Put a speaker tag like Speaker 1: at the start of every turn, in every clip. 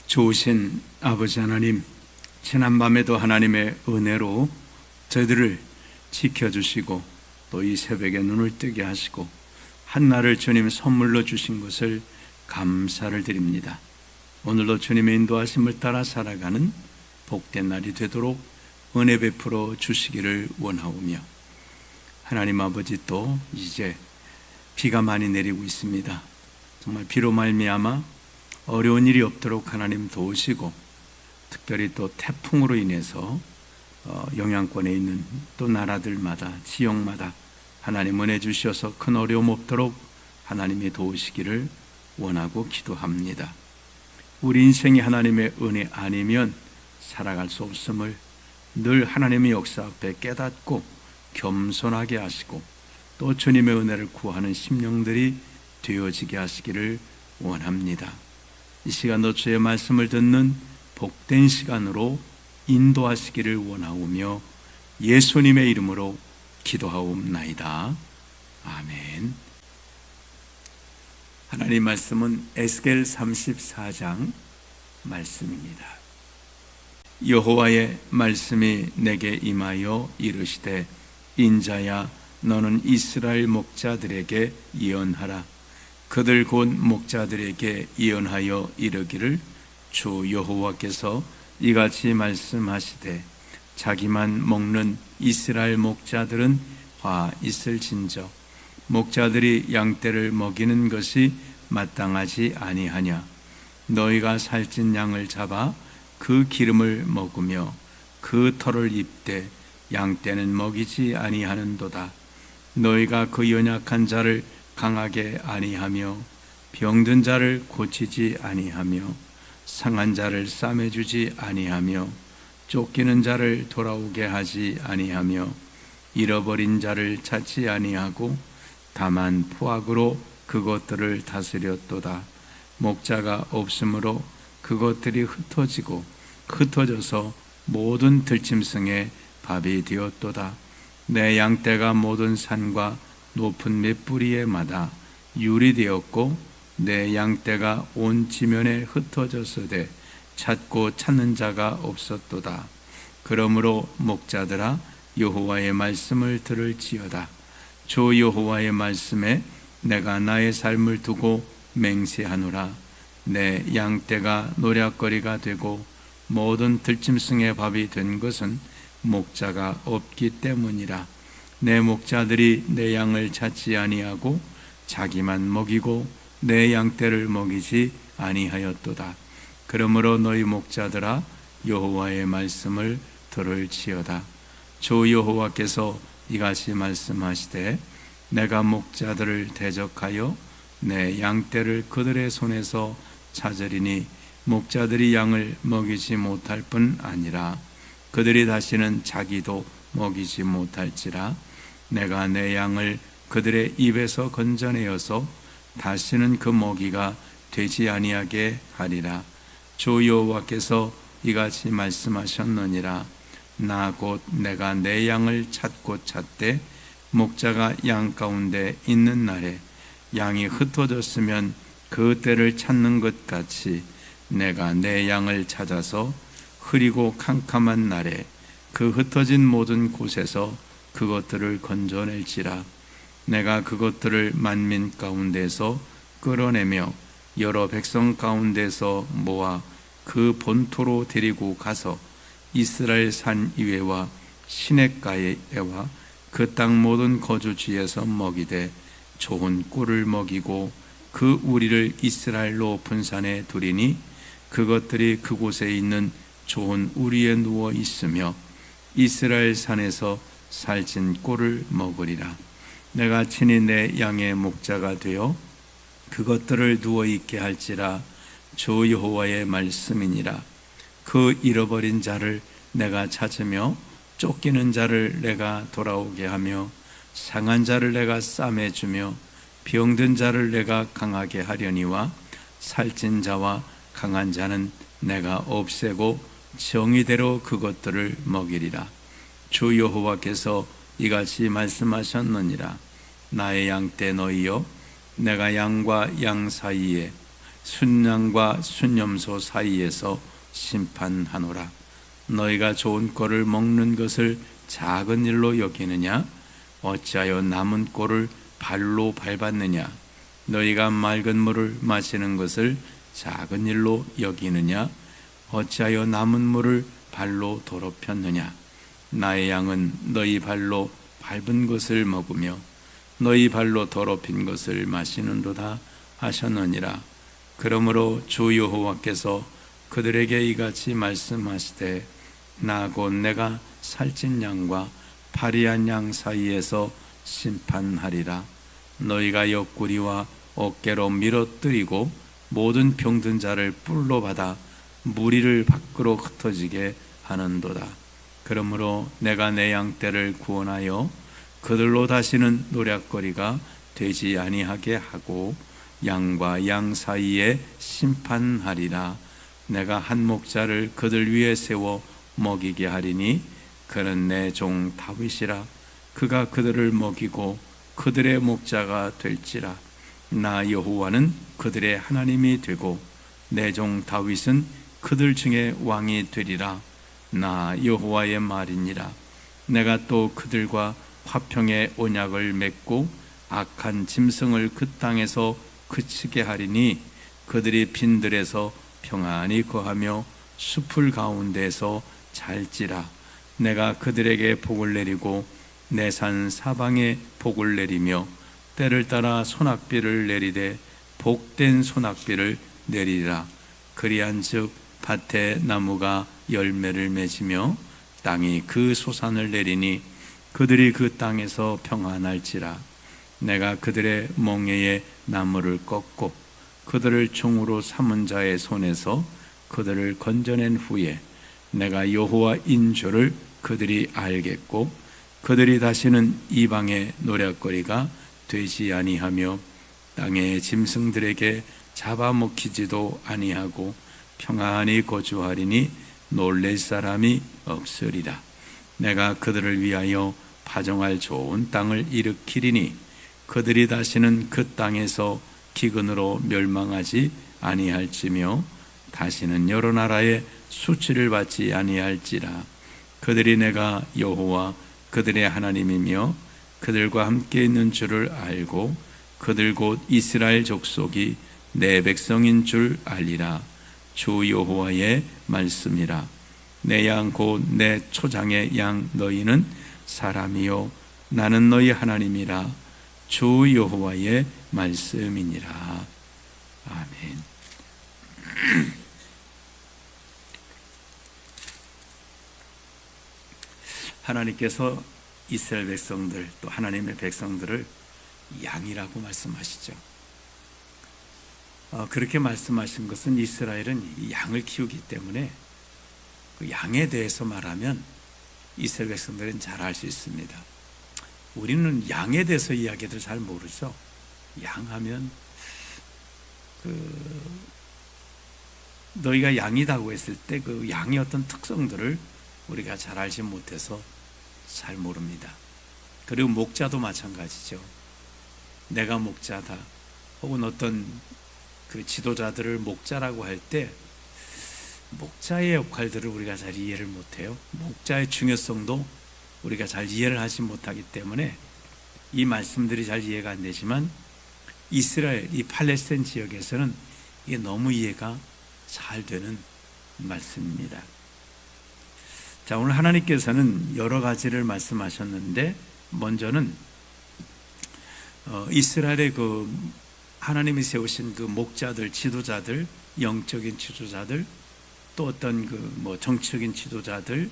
Speaker 1: 좋으신 아버지 하나님, 지난밤에도 하나님의 은혜로 저희들을 지켜주시고 또 이 새벽에 눈을 뜨게 하시고 한날을 주님 선물로 주신 것을 감사를 드립니다. 오늘도 주님의 인도하심을 따라 살아가는 복된 날이 되도록 은혜 베풀어 주시기를 원하오며, 하나님 아버지, 또 이제 비가 많이 내리고 있습니다. 정말 비로 말미암아 어려운 일이 없도록 하나님 도우시고, 특별히 또 태풍으로 인해서 영향권에 있는 또 나라들마다, 지역마다 하나님 은혜 주셔서 큰 어려움 없도록 하나님이 도우시기를 원하고 기도합니다. 우리 인생이 하나님의 은혜 아니면 살아갈 수 없음을 늘 하나님의 역사 앞에 깨닫고 겸손하게 하시고, 또 주님의 은혜를 구하는 심령들이 되어지게 하시기를 원합니다. 이 시간도 주의 말씀을 듣는 복된 시간으로 인도하시기를 원하오며, 예수님의 이름으로 기도하옵나이다. 아멘. 하나님 말씀은 에스겔 34장 말씀입니다. 여호와의 말씀이 내게 임하여 이르시되, 인자야, 너는 이스라엘 목자들에게 예언하라. 그들 곧 목자들에게 예언하여 이르기를, 주 여호와께서 이같이 말씀하시되, 자기만 먹는 이스라엘 목자들은 화 있을진저 목자들이 양떼를 먹이는 것이 마땅하지 아니하냐. 너희가 살찐 양을 잡아 그 기름을 먹으며 그 털을 입되 양떼는 먹이지 아니하는도다. 너희가 그 연약한 자를 강하게 아니하며 병든 자를 고치지 아니하며 상한 자를 싸매주지 아니하며 쫓기는 자를 돌아오게 하지 아니하며 잃어버린 자를 찾지 아니하고 다만 포악으로 그것들을 다스렸도다. 목자가 없으므로 그것들이 흩어져서 모든 들짐승의 밥이 되었도다. 내 양떼가 모든 산과 높은 맷뿌리에 마다 유리되었고, 내 양떼가 온 지면에 흩어졌으되 찾고 찾는 자가 없었도다. 그러므로 목자들아, 여호와의 말씀을 들을지어다. 주 여호와의 말씀에 내가 나의 삶을 두고 맹세하노라. 내 양떼가 노략거리가 되고 모든 들짐승의 밥이 된 것은 목자가 없기 때문이라. 내 목자들이 내 양을 찾지 아니하고 자기만 먹이고 내 양떼를 먹이지 아니하였도다. 그러므로 너희 목자들아, 여호와의 말씀을 들을지어다. 주 여호와께서 이같이 말씀하시되, 내가 목자들을 대적하여 내 양떼를 그들의 손에서 찾으리니 목자들이 양을 먹이지 못할 뿐 아니라 그들이 다시는 자기도 먹이지 못할지라. 내가 내 양을 그들의 입에서 건져내어서 다시는 그 먹이가 되지 아니하게 하리라. 주 여호와께서 이같이 말씀하셨느니라. 나 곧 내가 내 양을 찾고 찾되 목자가 양 가운데 있는 날에 양이 흩어졌으면 그 때를 찾는 것 같이 내가 내 양을 찾아서 흐리고 캄캄한 날에 그 흩어진 모든 곳에서 그것들을 건져낼지라. 내가 그것들을 만민 가운데서 끌어내며 여러 백성 가운데서 모아 그 본토로 데리고 가서 이스라엘 산 이외와 시냇가에와 그 땅 모든 거주지에서 먹이되 좋은 꿀을 먹이고 그 우리를 이스라엘 높은 산에 두리니 그것들이 그곳에 있는 좋은 우리에 누워 있으며 이스라엘 산에서 살찐 꿀을 먹으리라. 내가 친히 내 양의 목자가 되어 그것들을 누워 있게 할지라. 주 여호와의 말씀이니라. 그 잃어버린 자를 내가 찾으며 쫓기는 자를 내가 돌아오게 하며 상한 자를 내가 싸매주며 병든 자를 내가 강하게 하려니와 살찐 자와 강한 자는 내가 없애고 정의대로 그것들을 먹이리라. 주 여호와께서 이같이 말씀하셨느니라. 나의 양떼 너희여, 내가 양과 양 사이에 순양과 순염소 사이에서 심판하노라. 너희가 좋은 꼴을 먹는 것을 작은 일로 여기느냐? 어찌하여 남은 꼴을 발로 밟았느냐? 너희가 맑은 물을 마시는 것을 작은 일로 여기느냐? 어찌하여 남은 물을 발로 더럽혔느냐? 나의 양은 너희 발로 밟은 것을 먹으며 너희 발로 더럽힌 것을 마시는도다 하셨느니라. 그러므로 주 여호와께서 그들에게 이같이 말씀하시되 나 곧 내가 살찐 양과 파리한 양 사이에서 심판하리라. 너희가 옆구리와 어깨로 밀어뜨리고 모든 병든 자를 뿔로 받아 무리를 밖으로 흩어지게 하는도다. 그러므로 내가 내 양떼를 구원하여 그들로 다시는 노략거리가 되지 아니하게 하고 양과 양 사이에 심판하리라. 내가 한 목자를 그들 위에 세워 먹이게 하리니 그는 내 종 다윗이라. 그가 그들을 먹이고 그들의 목자가 될지라. 나 여호와는 그들의 하나님이 되고 내 종 다윗은 그들 중에 왕이 되리라. 나 여호와의 말이니라. 내가 또 그들과 화평의 언약을 맺고 악한 짐승을 그 땅에서 그치게 하리니 그들이 빈들에서 평안히 거하며 숲을 가운데서 잘지라. 내가 그들에게 복을 내리고 내 산 사방에 복을 내리며 때를 따라 소낙비를 내리되 복된 소낙비를 내리리라. 그리한즉 밭에 나무가 열매를 맺으며 땅이 그 소산을 내리니 그들이 그 땅에서 평안할지라. 내가 그들의 멍에에 나무를 꺾고 그들을 종으로 삼은 자의 손에서 그들을 건져낸 후에 내가 여호와인 줄을 그들이 알겠고 그들이 다시는 이방의 노략거리가 되지 아니하며 땅의 짐승들에게 잡아먹히지도 아니하고 평안히 거주하리니 놀랄 사람이 없으리라. 내가 그들을 위하여 파종할 좋은 땅을 일으키리니 그들이 다시는 그 땅에서 기근으로 멸망하지 아니할지며 다시는 여러 나라의 수치를 받지 아니할지라. 그들이 내가 여호와 그들의 하나님이며 그들과 함께 있는 줄을 알고 그들 곧 이스라엘 족속이 내 백성인 줄 알리라. 주 여호와의 말씀이라. 내 양 곧 내 초장의 양 너희는 사람이요 나는 너희 하나님이라. 주 여호와의 말씀이니라. 아멘. 하나님께서 이스라엘 백성들 또 하나님의 백성들을 양이라고 말씀하시죠. 그렇게 말씀하신 것은 이스라엘은 양을 키우기 때문에 그 양에 대해서 말하면 이스라엘 백성들은 잘 알 수 있습니다. 우리는 양에 대해서 이야기도 잘 모르죠. 양하면 너희가 양이다고 했을 때 그 양의 어떤 특성들을 우리가 잘 알지 못해서 잘 모릅니다. 그리고 목자도 마찬가지죠. 내가 목자다 혹은 어떤 그 지도자들을 목자라고 할 때 목자의 역할들을 우리가 잘 이해를 못해요. 목자의 중요성도 우리가 잘 이해를 하지 못하기 때문에 이 말씀들이 잘 이해가 안 되지만 이스라엘, 이 팔레스타인 지역에서는 이게 너무 이해가 잘 되는 말씀입니다. 자, 오늘 하나님께서는 여러 가지를 말씀하셨는데 먼저는 이스라엘의 그 하나님이 세우신 그 목자들, 지도자들, 영적인 지도자들, 또 어떤 그 정치적인 지도자들,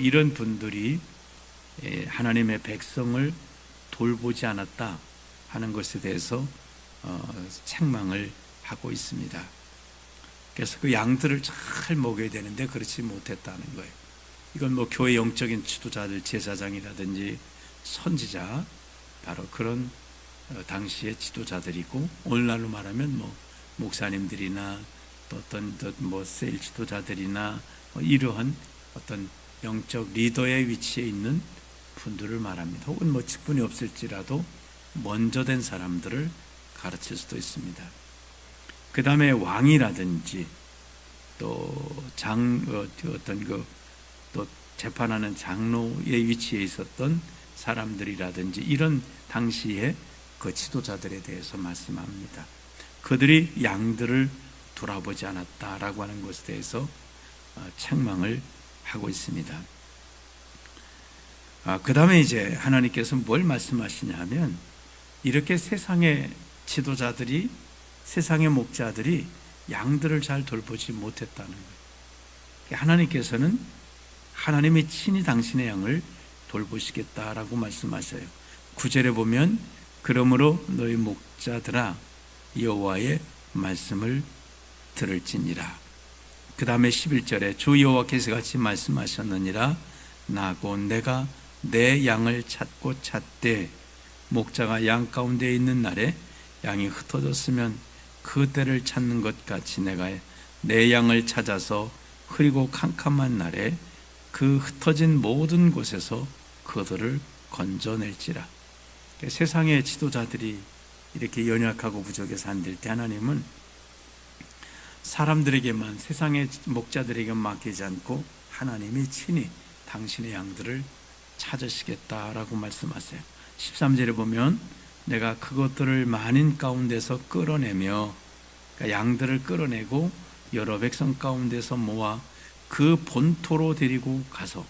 Speaker 1: 이런 분들이 하나님의 백성을 돌보지 않았다 하는 것에 대해서 책망을 하고 있습니다. 그래서 그 양들을 잘 먹여야 되는데 그렇지 못했다는 거예요. 이건 교회 영적인 지도자들, 제사장이라든지 선지자, 바로 그런 당시의 지도자들이고, 오늘날로 말하면 목사님들이나 또 어떤 세일 지도자들이나 이러한 어떤 영적 리더의 위치에 있는 분들을 말합니다. 혹은 직분이 없을지라도 먼저 된 사람들을 가르칠 수도 있습니다. 그 다음에 왕이라든지 또 또 재판하는 장로의 위치에 있었던 사람들이라든지 이런 당시에 그 지도자들에 대해서 말씀합니다. 그들이 양들을 돌아보지 않았다라고 하는 것에 대해서 책망을 하고 있습니다. 그 다음에 이제 하나님께서 뭘 말씀하시냐 하면, 이렇게 세상의 지도자들이, 세상의 목자들이 양들을 잘 돌보지 못했다는 거예요. 하나님께서는 하나님이 친히 당신의 양을 돌보시겠다라고 말씀하셔요. 9절에 보면 그러므로 너희 목자들아 여호와의 말씀을 들을지니라. 그 다음에 11절에 주 여호와께서 같이 말씀하셨느니라. 나 곧 내가 내 양을 찾고 찾되 목자가 양 가운데 있는 날에 양이 흩어졌으면 그 때를 찾는 것 같이 내가 내 양을 찾아서 흐리고 캄캄한 날에 그 흩어진 모든 곳에서 그들을 건져낼지라. 세상의 지도자들이 이렇게 연약하고 부족해서 안 될 때 하나님은 사람들에게만, 세상의 목자들에게 맡기지 않고 하나님이 친히 당신의 양들을 찾으시겠다라고 말씀하세요. 13절에 보면 내가 그것들을 만인 가운데서 끌어내며, 그러니까 양들을 끌어내고 여러 백성 가운데서 모아 그 본토로 데리고 가서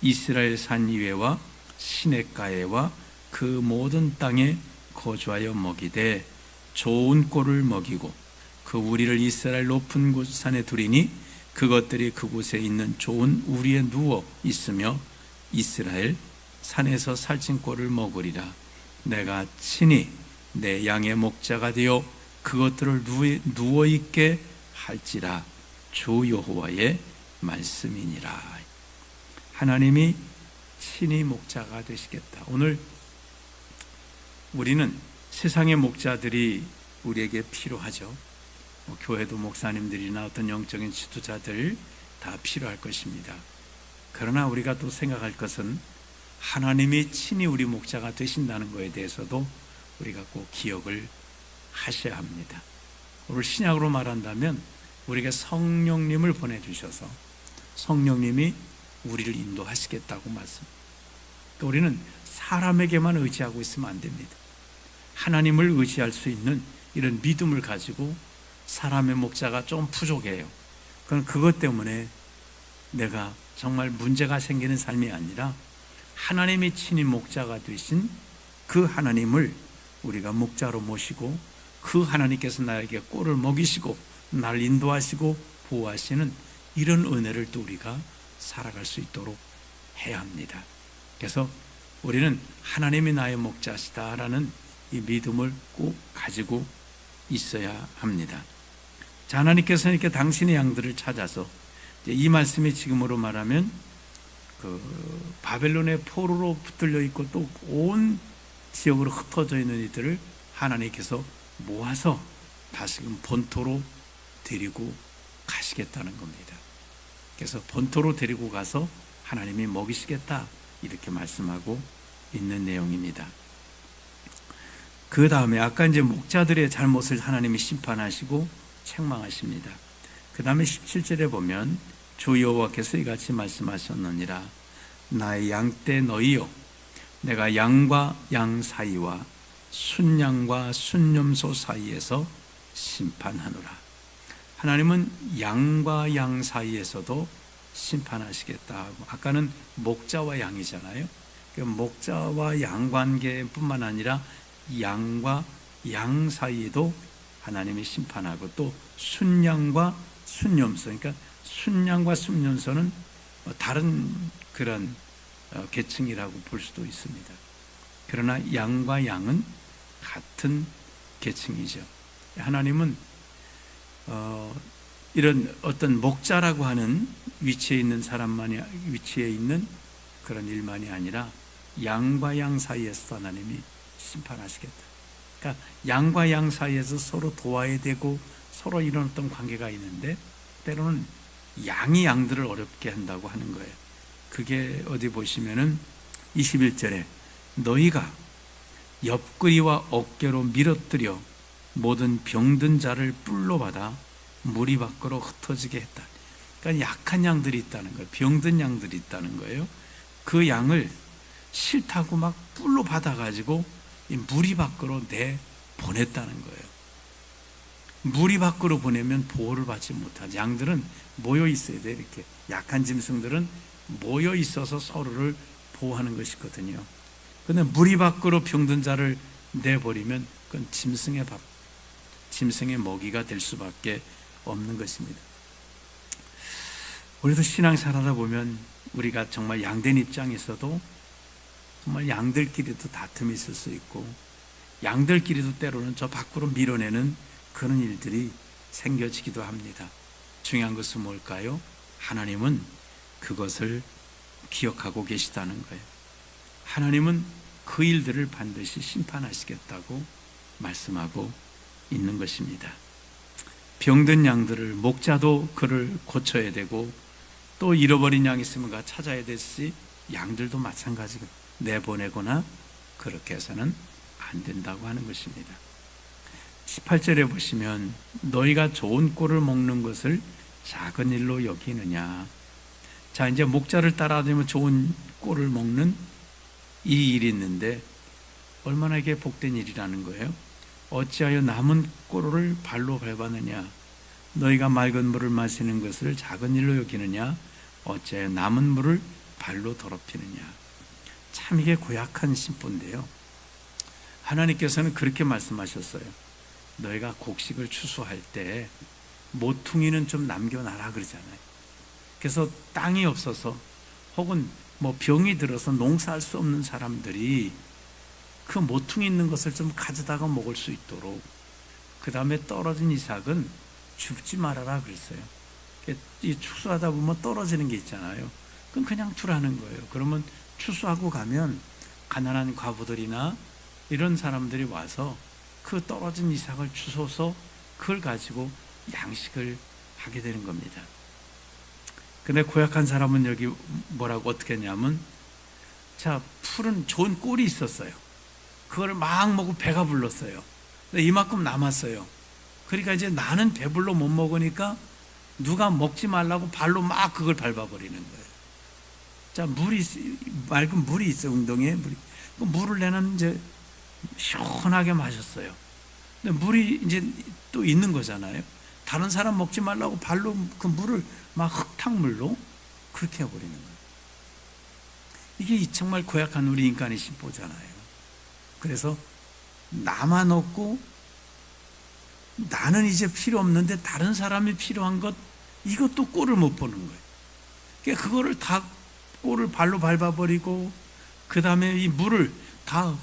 Speaker 1: 이스라엘 산 이외와 시냇가에와 그 모든 땅에 거주하여 먹이되 좋은 꼴을 먹이고 그 우리를 이스라엘 높은 곳 산에 두리니 그것들이 그곳에 있는 좋은 우리에 누워 있으며 이스라엘 산에서 살찐 꼴을 먹으리라. 내가 친히 내 양의 목자가 되어 그것들을 누워 있게 할지라. 주 여호와의 말씀이니라. 하나님이 친히 목자가 되시겠다. 오늘 우리는 세상의 목자들이 우리에게 필요하죠. 교회도 목사님들이나 어떤 영적인 지도자들 다 필요할 것입니다. 그러나 우리가 또 생각할 것은 하나님이 친히 우리 목자가 되신다는 것에 대해서도 우리가 꼭 기억을 하셔야 합니다. 오늘 신약으로 말한다면 우리에게 성령님을 보내주셔서 성령님이 우리를 인도하시겠다고 말씀. 우리는 사람에게만 의지하고 있으면 안 됩니다. 하나님을 의지할 수 있는 이런 믿음을 가지고, 사람의 목자가 좀 부족해요. 그럼 그것 때문에 내가 정말 문제가 생기는 삶이 아니라 하나님이 친히 목자가 되신 그 하나님을 우리가 목자로 모시고 그 하나님께서 나에게 꼴을 먹이시고 나를 인도하시고 보호하시는 이런 은혜를 또 우리가 살아갈 수 있도록 해야 합니다. 그래서 우리는 하나님이 나의 목자시다라는 이 믿음을 꼭 가지고 있어야 합니다. 자, 하나님께서는 이렇게 당신의 양들을 찾아서, 이 말씀이 지금으로 말하면 그 바벨론의 포로로 붙들려 있고 또 온 지역으로 흩어져 있는 이들을 하나님께서 모아서 다시금 본토로 데리고 가시겠다는 겁니다. 그래서 본토로 데리고 가서 하나님이 먹이시겠다, 이렇게 말씀하고 있는 내용입니다. 그 다음에 아까 이제 목자들의 잘못을 하나님이 심판하시고 책망하십니다. 그 다음에 17절에 보면 주 여호와께서 이같이 말씀하셨느니라. 나의 양떼 너희여, 내가 양과 양 사이와 순양과 순염소 사이에서 심판하노라. 하나님은 양과 양 사이에서도 심판하시겠다 하고, 아까는 목자와 양이잖아요. 목자와 양 관계뿐만 아니라 양과 양 사이에도 하나님이 심판하고, 또 순양과 순염소, 그러니까 순양과 순염소는 다른 그런 계층이라고 볼 수도 있습니다. 그러나 양과 양은 같은 계층이죠. 하나님은 이런 어떤 목자라고 하는 위치에 있는 사람만이, 위치에 있는 그런 일만이 아니라 양과 양 사이에서 하나님이 심판하시겠다. 그러니까 양과 양 사이에서 서로 도와야 되고 서로 이런 어떤 관계가 있는데 때로는 양이 양들을 어렵게 한다고 하는 거예요. 그게 어디 보시면은 21절에 너희가 옆구리와 어깨로 밀어뜨려 모든 병든 자를 뿔로 받아 무리 밖으로 흩어지게 했다. 그러니까 약한 양들이 있다는 거예요. 병든 양들이 있다는 거예요. 그 양을 싫다고 막 뿔로 받아가지고 이 무리 밖으로 보냈다는 거예요. 무리 밖으로 보내면 보호를 받지 못하지. 양들은 모여 있어야 돼. 이렇게 약한 짐승들은 모여 있어서 서로를 보호하는 것이거든요. 그런데 무리 밖으로 병든 자를 내버리면 그건 짐승의 먹이가 될 수밖에 없는 것입니다. 우리도 신앙생활하다 보면 우리가 정말 양된 입장에서도 정말 양들끼리도 다툼이 있을 수 있고 양들끼리도 때로는 저 밖으로 밀어내는 그런 일들이 생겨지기도 합니다. 중요한 것은 뭘까요? 하나님은 그것을 기억하고 계시다는 거예요. 하나님은 그 일들을 반드시 심판하시겠다고 말씀하고 있는 것입니다. 병든 양들을 목자도 그를 고쳐야 되고 또 잃어버린 양 있으면 가 찾아야 되시 양들도 마찬가지고 내보내거나 그렇게 해서는 안 된다고 하는 것입니다. 18절에 보시면 너희가 좋은 꼴을 먹는 것을 작은 일로 여기느냐. 자, 이제 목자를 따라다니면 좋은 꼴을 먹는 이 일이 있는데 얼마나 이게 복된 일이라는 거예요. 어찌하여 남은 꼴을 발로 밟았느냐. 너희가 맑은 물을 마시는 것을 작은 일로 여기느냐. 어찌하여 남은 물을 발로 더럽히느냐. 참 이게 고약한 심보인데요. 하나님께서는 그렇게 말씀하셨어요. 너희가 곡식을 추수할 때 모퉁이는 좀 남겨놔라 그러잖아요. 그래서 땅이 없어서 혹은 뭐 병이 들어서 농사할 수 없는 사람들이 그 모퉁이 있는 것을 좀 가져다가 먹을 수 있도록, 그 다음에 떨어진 이삭은 줍지 말아라 그랬어요. 이 추수하다 보면 떨어지는 게 있잖아요. 그럼 그냥 두라는 거예요. 그러면 추수하고 가면 가난한 과부들이나 이런 사람들이 와서 그 떨어진 이삭을 주워서 그걸 가지고 양식을 하게 되는 겁니다. 근데 고약한 사람은 여기 뭐라고 어떻게 했냐면, 자, 푸른 좋은 꼴이 있었어요. 그걸 막 먹고 배가 불렀어요. 근데 이만큼 남았어요. 그러니까 이제 나는 배불러 못 먹으니까 누가 먹지 말라고 발로 막 그걸 밟아버리는 거예요. 자, 맑은 물이 있어요. 웅덩이에 물이. 그 물을 내는 이제 시원하게 마셨어요. 근데 물이 이제 또 있는 거잖아요. 다른 사람 먹지 말라고 발로 그 물을 막 흙탕물로 그렇게 해버리는 거예요. 이게 정말 고약한 우리 인간의 심보잖아요. 그래서 나만 없고 나는 이제 필요 없는데 다른 사람이 필요한 것, 이것도 꼴을 못 보는 거예요. 그러니까 그거를 다 꼴을 발로 밟아버리고 그 다음에 이 물을 다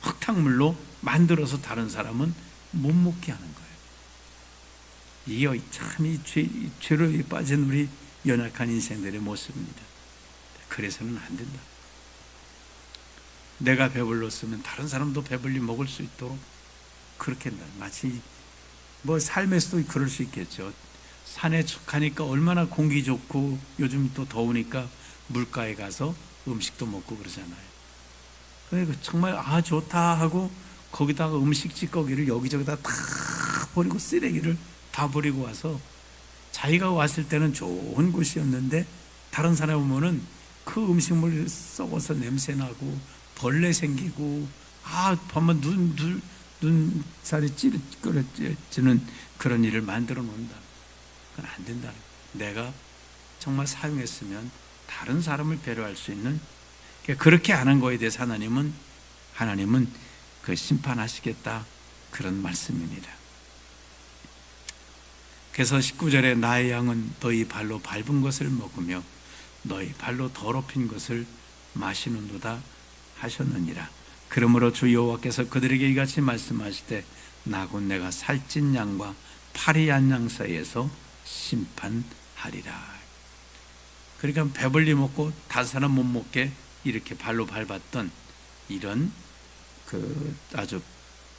Speaker 1: 흙탕물로 만들어서 다른 사람은 못 먹게 하는 거예요. 이게 참 이 죄로 빠진 우리 연약한 인생들의 모습입니다. 그래서는 안 된다. 내가 배불렀으면 다른 사람도 배불리 먹을 수 있도록 그렇게 한다. 마치 뭐 삶에서도 그럴 수 있겠죠. 산에 가니까 얼마나 공기 좋고 요즘 또 더우니까 물가에 가서 음식도 먹고 그러잖아요. 그러니까 정말 좋다 하고 거기다가 음식 찌꺼기를 여기저기다 다 버리고 쓰레기를 다 버리고 와서 자기가 왔을 때는 좋은 곳이었는데 다른 사람 오면은 그 음식물 썩어서 냄새 나고 벌레 생기고 보면 눈살이 찌르는 그런 일을 만들어 놓는다. 그건 안 된다. 내가 정말 사용했으면 다른 사람을 배려할 수 있는, 그렇게 하는 거에 대해서 하나님은 그 심판하시겠다, 그런 말씀입니다. 그래서 19절에 나의 양은 너희 발로 밟은 것을 먹으며 너희 발로 더럽힌 것을 마시는도다 하셨느니라. 그러므로 주 여호와께서 그들에게 이같이 말씀하시되 나곧 내가 살찐 양과 파리한 양 사이에서 심판하리라. 그러니까 배불리 먹고 다른 사람 못 먹게 이렇게 발로 밟았던 이런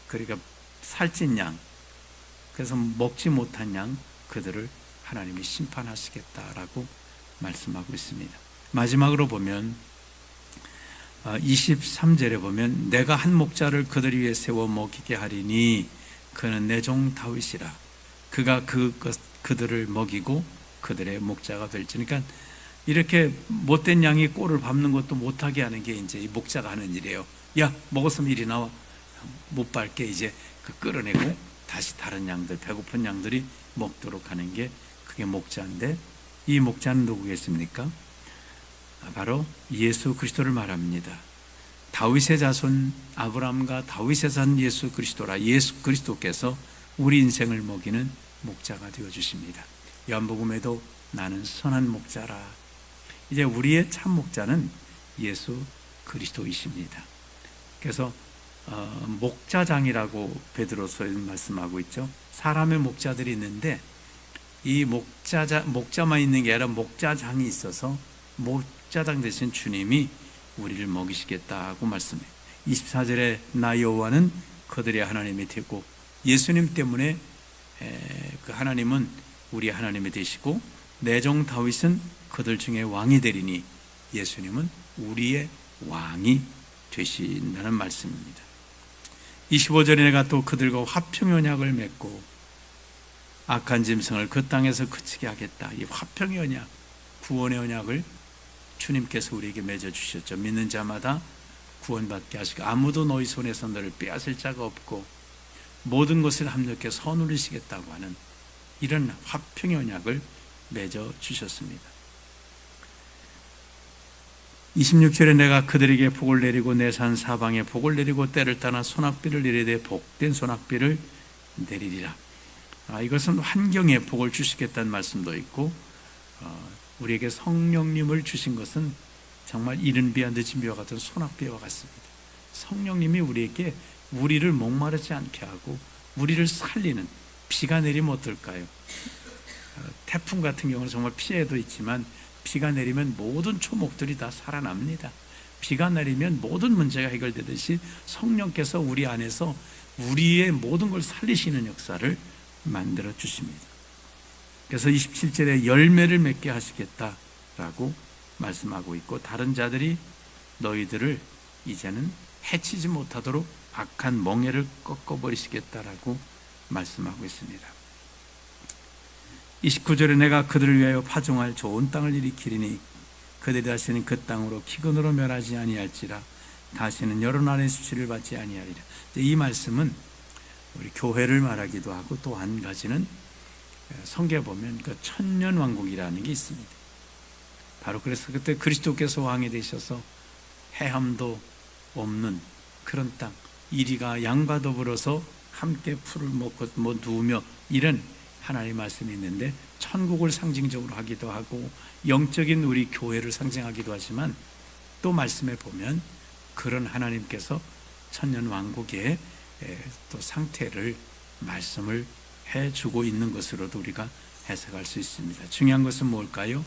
Speaker 1: 그러니까 살찐 양, 그래서 먹지 못한 양, 그들을 하나님이 심판하시겠다라고 말씀하고 있습니다. 마지막으로 보면 23절에 보면 내가 한 목자를 그들 위에 세워 먹이게 하리니 그는 내 종 다윗이라. 그가 그들을 먹이고 그들의 목자가 될지. 그러니까 이렇게 못된 양이 꼴을 밟는 것도 못하게 하는 게 이제 이 목자가 하는 일이에요. 야, 먹었으면 이리 나와. 못 밟게 이제 끌어내고 다시 다른 양들, 배고픈 양들이 먹도록 하는 게 그게 목자인데, 이 목자는 누구겠습니까? 바로 예수 그리스도를 말합니다. 다윗의 자손 아브라함과 다윗의 자손 예수 그리스도라. 예수 그리스도께서 우리 인생을 먹이는 목자가 되어주십니다. 요한복음에도 나는 선한 목자라. 이제 우리의 참 목자는 예수 그리스도이십니다. 그래서 목자장이라고 베드로서에는 말씀하고 있죠. 사람의 목자들이 있는데 이 목자만 있는 게 아니라 목자장이 있어서 목자장 대신 주님이 우리를 먹이시겠다고 말씀해요. 24절에 나 여호와는 그들의 하나님이 되고, 예수님 때문에 그 하나님은 우리 하나님이 되시고, 내 종 다윗은 그들 중에 왕이 되리니 예수님은 우리의 왕이 되신다는 말씀입니다. 25절에 내가 또 그들과 화평의 언약을 맺고 악한 짐승을 그 땅에서 그치게 하겠다. 이 화평의 언약, 구원의 언약을 주님께서 우리에게 맺어주셨죠. 믿는 자마다 구원받게 하시고 아무도 너희 손에서 너를 빼앗을 자가 없고 모든 것을 합력해 서누르시겠다고 하는 이런 화평의 언약을 맺어주셨습니다. 26절에 내가 그들에게 복을 내리고 내 산 사방에 복을 내리고 때를 따라 소낙비를 내리되 복된 소낙비를 내리리라. 이것은 환경에 복을 주시겠다는 말씀도 있고, 우리에게 성령님을 주신 것은 정말 이른 비와 늦은 비와 같은 소낙비와 같습니다. 성령님이 우리에게 우리를 목마르지 않게 하고 우리를 살리는, 비가 내리면 어떨까요? 태풍 같은 경우는 정말 피해도 있지만 비가 내리면 모든 초목들이 다 살아납니다. 비가 내리면 모든 문제가 해결되듯이 성령께서 우리 안에서 우리의 모든 걸 살리시는 역사를 만들어 주십니다. 그래서 27절에 열매를 맺게 하시겠다라고 말씀하고 있고, 다른 자들이 너희들을 이제는 해치지 못하도록 악한 멍에를 꺾어버리시겠다라고 말씀하고 있습니다. 29절에 내가 그들을 위하여 파종할 좋은 땅을 일으키리니 그들이 다시는 그 땅으로 기근으로 멸하지 아니할지라. 다시는 여러 날의 수치를 받지 아니하리라. 이 말씀은 우리 교회를 말하기도 하고, 또 한 가지는 성경에 보면 그 천년 왕국이라는 게 있습니다. 바로 그래서 그때 그리스도께서 왕이 되셔서 해함도 없는 그런 땅, 이리가 양과 더불어서 함께 풀을 먹고 누우며 이런 하나님의 말씀이 있는데, 천국을 상징적으로 하기도 하고 영적인 우리 교회를 상징하기도 하지만, 또 말씀에 보면 그런 하나님께서 천년 왕국의 또 상태를 말씀을 해주고 있는 것으로도 우리가 해석할 수 있습니다. 중요한 것은 뭘까요?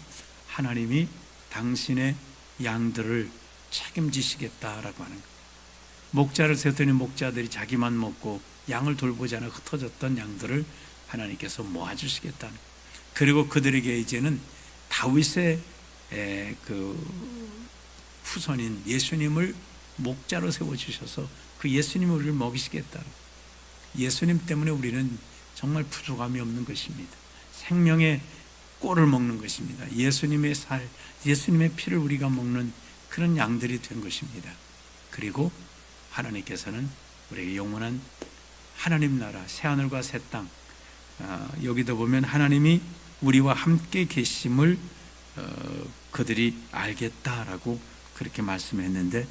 Speaker 1: 하나님이 당신의 양들을 책임지시겠다라고 하는 것. 목자를 세웠더니 목자들이 자기만 먹고 양을 돌보지 않아 흩어졌던 양들을 하나님께서 모아주시겠다는 것. 그리고 그들에게 이제는 다윗의 그 후손인 예수님을 목자로 세워주셔서 그 예수님을 우리를 먹이시겠다. 예수님 때문에 우리는 정말 부족함이 없는 것입니다. 생명의 꼴을 먹는 것입니다. 예수님의 살, 예수님의 피를 우리가 먹는 그런 양들이 된 것입니다. 그리고 하나님께서는 우리에게 영원한 하나님 나라, 새하늘과 새 땅, 여기도 보면 하나님이 우리와 함께 계심을 그들이 알겠다라고 그렇게 말씀했는데,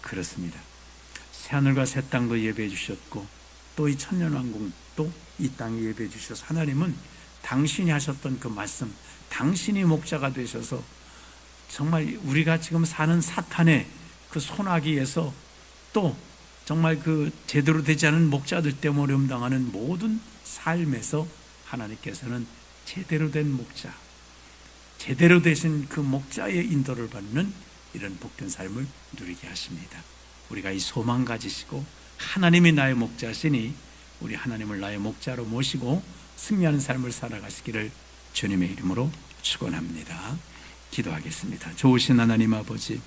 Speaker 1: 그렇습니다. 새하늘과 새 땅도 예배해 주셨고 또 이 천년왕국도 이 땅에 예배해 주셔서 하나님은 당신이 하셨던 그 말씀, 당신이 목자가 되셔서 정말 우리가 지금 사는 사탄의 그 소나기에서, 또 정말 그 제대로 되지 않은 목자들 때문에 어려움 당하는 모든 삶에서 하나님께서는 제대로 된 목자, 제대로 되신 그 목자의 인도를 받는 이런 복된 삶을 누리게 하십니다. 우리가 이 소망 가지시고 하나님이 나의 목자시니 우리 하나님을 나의 목자로 모시고 승리하는 삶을 살아가시기를 주님의 이름으로 축원합니다. 기도하겠습니다. 좋으신 하나님 아버지,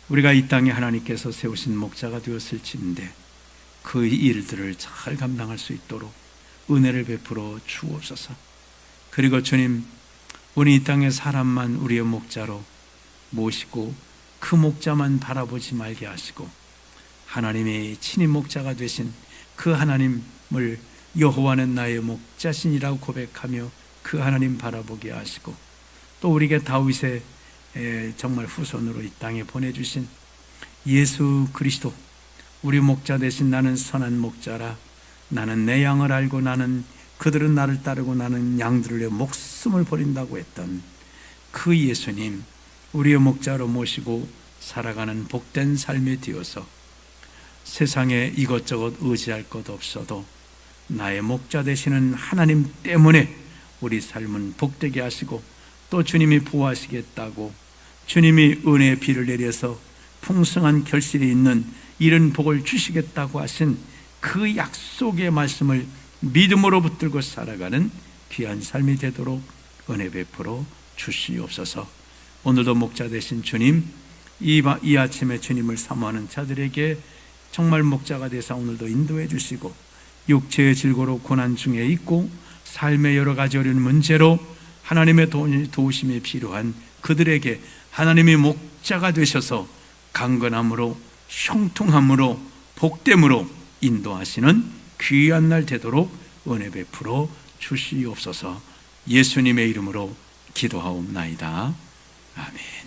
Speaker 1: 우리가 이 땅에 하나님께서 세우신 목자가 되었을지인데 그 일들을 잘 감당할 수 있도록 은혜를 베풀어 주옵소서. 그리고 주님, 우리 이 땅의 사람만 우리의 목자로 모시고 그 목자만 바라보지 말게 하시고 하나님의 친히 목자가 되신 그 하나님을 여호와는 나의 목자신이라고 고백하며 그 하나님 바라보게 하시고 또 우리에게 다윗의 정말 후손으로 이 땅에 보내주신 예수 그리스도, 우리 목자 대신 나는 선한 목자라, 나는 내 양을 알고 나는 그들은 나를 따르고 나는 양들을 위해 목숨을 버린다고 했던 그 예수님, 우리의 목자로 모시고 살아가는 복된 삶이 되어서 세상에 이것저것 의지할 것 없어도 나의 목자 되시는 하나님 때문에 우리 삶은 복되게 하시고 또 주님이 보호하시겠다고, 주님이 은혜의 비를 내려서 풍성한 결실이 있는 이런 복을 주시겠다고 하신 그 약속의 말씀을 믿음으로 붙들고 살아가는 귀한 삶이 되도록 은혜 베풀어 주시옵소서. 오늘도 목자 되신 주님, 이 아침에 주님을 사모하는 자들에게 정말 목자가 되사 오늘도 인도해 주시고 육체의 질고로 고난 중에 있고 삶의 여러 가지 어려운 문제로 하나님의 도우심이 필요한 그들에게 하나님의 목자가 되셔서 강건함으로 형통함으로 복됨으로 인도하시는 귀한 날 되도록 은혜 베풀어 주시옵소서. 예수님의 이름으로 기도하옵나이다. 아멘.